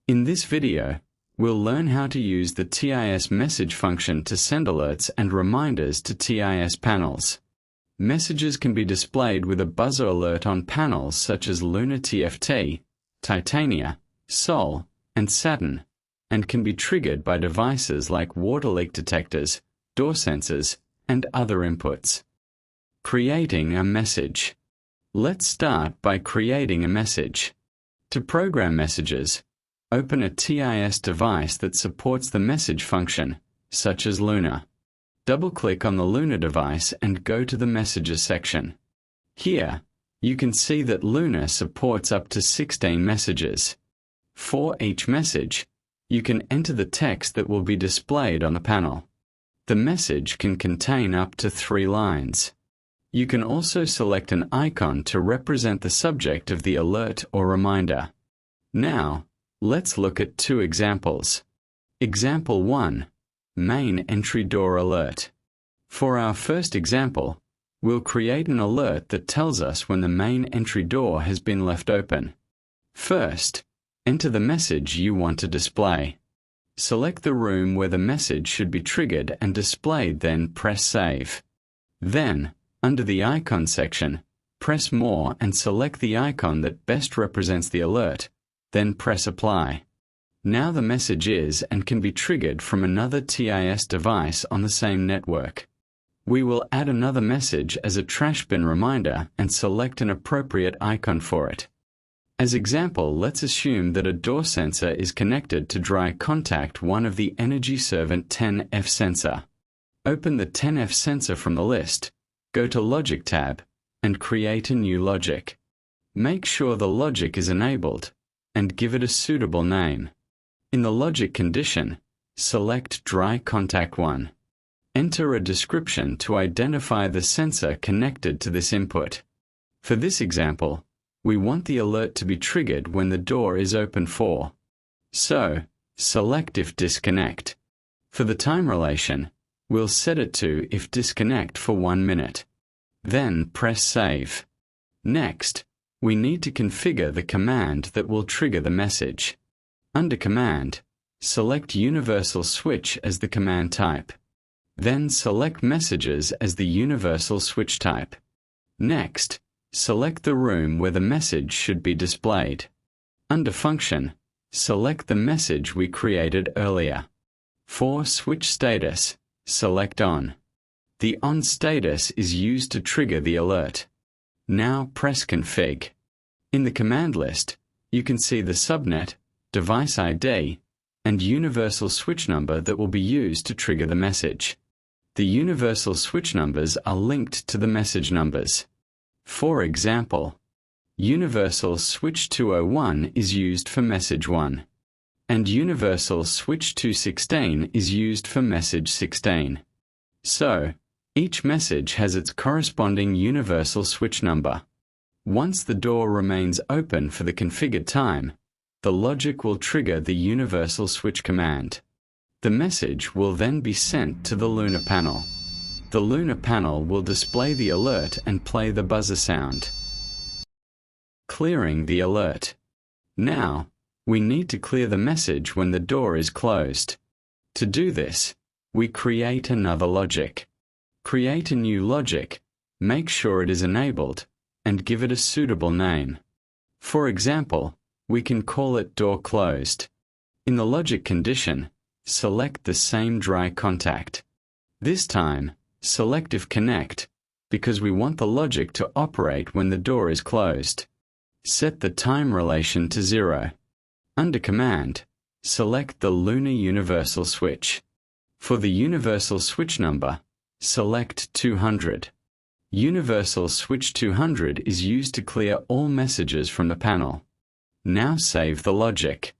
In this video, we'll learn how to use the TIS message function to send alerts and reminders to TIS panels. Messages can be displayed with a buzzer alert on panels such as Luna TFT, Titania, Sol, and Saturn, and can be triggered by devices like water leak detectors, door sensors, and other inputs. Creating a message. Let's start by creating a message. To program messages, open a TIS device that supports the message function, such as Luna. Double-click on the Luna device and go to the Messages section. Here, you can see that Luna supports up to 16 messages. For each message, you can enter the text that will be displayed on the panel. The message can contain up to 3 lines. You can also select an icon to represent the subject of the alert or reminder. Now, let's look at 2 examples. Example 1. Main Entry Door Alert. For our first example, we'll create an alert that tells us when the main entry door has been left open. First, enter the message you want to display. Select the room where the message should be triggered and displayed, then press Save. Then, under the Icon section, press More and select the icon that best represents the alert, then press Apply. Now the message is and can be triggered from another TIS device on the same network. We will add another message as a trash bin reminder and select an appropriate icon for it. As example, let's assume that a door sensor is connected to dry contact one of the Energy Servant 10F sensor. Open the 10F sensor from the list, go to Logic tab, and create a new logic. Make sure the logic is enabled, and give it a suitable name. In the logic condition, select Dry Contact 1. Enter a description to identify the sensor connected to this input. For this example, we want the alert to be triggered when the door is open for. So, select If Disconnect. For the time relation, we'll set it to If Disconnect for 1 minute. Then press Save. Next, we need to configure the command that will trigger the message. Under Command, select Universal Switch as the command type. Then select Messages as the universal switch type. Next, select the room where the message should be displayed. Under Function, select the message we created earlier. For Switch Status, select On. The On status is used to trigger the alert. Now press Config. In the command list, you can see the subnet, device ID, and universal switch number that will be used to trigger the message. The universal switch numbers are linked to the message numbers. For example, universal switch 201 is used for message 1, and universal switch 216 is used for message 16. So, each message has its corresponding universal switch number. Once the door remains open for the configured time, the logic will trigger the universal switch command. The message will then be sent to the Luna panel. The Luna panel will display the alert and play the buzzer sound. Clearing the alert. Now, we need to clear the message when the door is closed. To do this, we create another logic. Create a new logic, make sure it is enabled, and give it a suitable name. For example, we can call it Door Closed. In the logic condition, select the same dry contact. This time, select If Connect, because we want the logic to operate when the door is closed. Set the time relation to 0. Under Command, select the Luna Universal Switch. For the universal switch number, select 200. Universal Switch 200 is used to clear all messages from the panel. Now save the logic.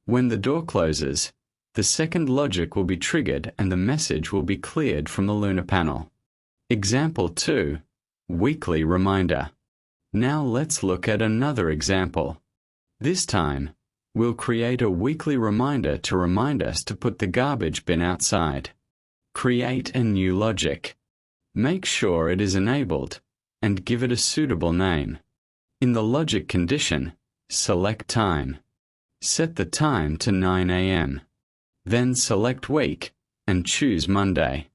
When the door closes, the second logic will be triggered and the message will be cleared from the Luna panel. Example 2. Weekly Reminder. Now let's look at another example. This time, we'll create a weekly reminder to remind us to put the garbage bin outside. Create a new logic. Make sure it is enabled, and give it a suitable name. In the logic condition, select Time. Set the time to 9 a.m. Then select week and choose Monday.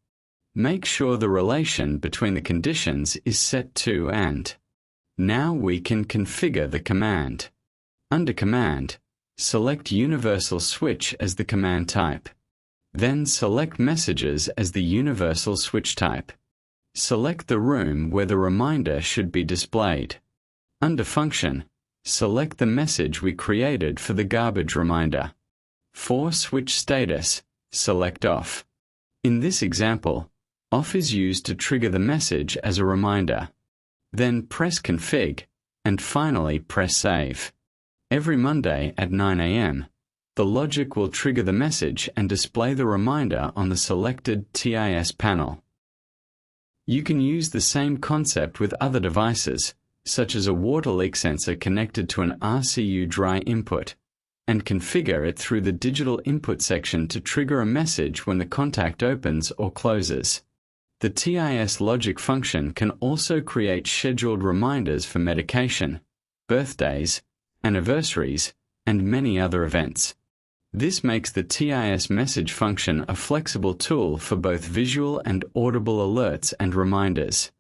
Make sure the relation between the conditions is set to and. Now we can configure the command. Under Command, select Universal Switch as the command type. Then select Messages as the universal switch type. Select the room where the reminder should be displayed. Under Function, select the message we created for the garbage reminder. For Switch Status, select Off. In this example, Off is used to trigger the message as a reminder. Then press Config, and finally press Save. Every Monday at 9 a.m., the logic will trigger the message and display the reminder on the selected TIS panel. You can use the same concept with other devices, such as a water leak sensor connected to an RCU dry input, and configure it through the digital input section to trigger a message when the contact opens or closes. The TIS logic function can also create scheduled reminders for medication, birthdays, anniversaries, and many other events. This makes the TIS message function a flexible tool for both visual and audible alerts and reminders.